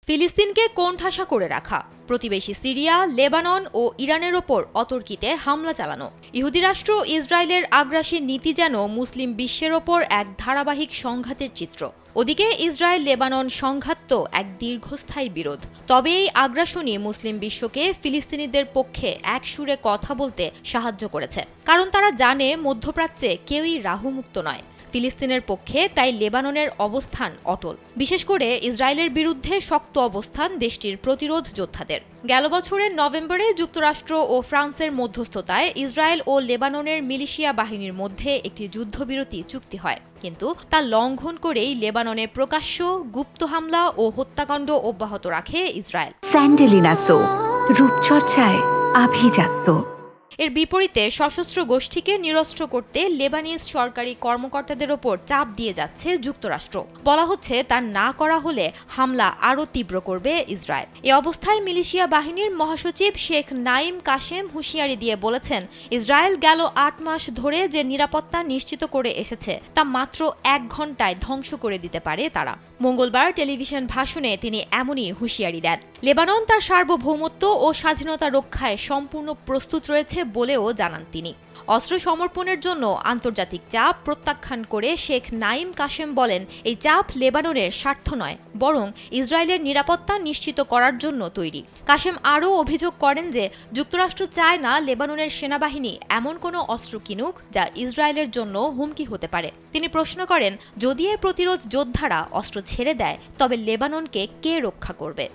ফিলিস্তিনকে কোণঠাসা করে রাখা, প্রতিবেশী সিরিয়া, লেবানন ও ইরানের ওপর অতর্কিতে হামলা চালানো। ইহুদি রাষ্ট্র ইসরায়েলের আগ্রাসী নীতি যেন মুসলিম বিশ্বের ওপর এক ধারাবাহিক সংঘাতের চিত্র। ওদিকে ইসরায়েল লেবানন সংঘাত তো এক দীর্ঘস্থায়ী বিরোধ। তবে এই আগ্রাসনই মুসলিম বিশ্বকে ফিলিস্তিনিদের পক্ষে এক সুরে কথা বলতে সাহায্য করেছে, কারণ তারা জানে মধ্যপ্রাচ্যে কেউই রাহুমুক্ত নয়। ফিলিস্তিনের পক্ষে তাই লেবাননের অবস্থান অটল, বিশেষ করে ইসরায়েলের বিরুদ্ধে শক্ত অবস্থান দেশটির প্রতিরোধ যোদ্ধাদের। গেল বছরের নভেম্বরে যুক্তরাষ্ট্র ও ফ্রান্সের মধ্যস্থতায় ইসরায়েল ও লেবাননের মিলিশিয়া বাহিনীর মধ্যে একটি যুদ্ধবিরতি চুক্তি হয়, কিন্তু তা লঙ্ঘন করেই লেবাননে প্রকাশ্য গুপ্ত হামলা ও হত্যাকাণ্ড অব্যাহত রাখে ইসরায়েল। স্যান্ডেলিনা সো, রূপচর্চায় আভিজাত্য। এর বিপরীতে সশস্ত্র গোষ্ঠীকে নিরস্ত্র করতে লেবানিজ সরকারি কর্মকর্তাদের ওপর চাপ দিয়ে যাচ্ছে যুক্তরাষ্ট্র। বলা হচ্ছে তা না করা হলে হামলা আরও তীব্র করবে ইসরায়েল। এ অবস্থায় মিলিশিয়া বাহিনীর মহাসচিব শেখ নাইম কাশেম হুঁশিয়ারি দিয়ে বলেছেন, ইসরায়েল গেল ৮ মাস ধরে যে নিরাপত্তা নিশ্চিত করে এসেছে তা মাত্র ১ ঘণ্টায় ধ্বংস করে দিতে পারে তারা। মঙ্গলবার টেলিভিশন ভাষণে তিনি এমনই হুঁশিয়ারি দেন। লেবানন তার সার্বভৌমত্ব ও স্বাধীনতা রক্ষায় সম্পূর্ণ প্রস্তুত রয়েছে বলেও জানান তিনি। অস্ত্র সমর্পণের জন্য আন্তর্জাতিক চাপ প্রত্যাখ্যান করে শেখ নাইম কাশেম বলেন, এই চাপ লেবাননের স্বার্থ নয়, বরং ইসরায়েলের নিরাপত্তা নিশ্চিত করার জন্য তৈরি। কাশেম আরও অভিযোগ করেন যে যুক্তরাষ্ট্র চায় না লেবাননের সেনাবাহিনী এমন কোনো অস্ত্র কিনুক যা ইসরায়েলের জন্য হুমকি হতে পারে। তিনি প্রশ্ন করেন, যদি এই প্রতিরোধ যোদ্ধারা অস্ত্র ছেড়ে দেয় তবে লেবাননকে কে রক্ষা করবে?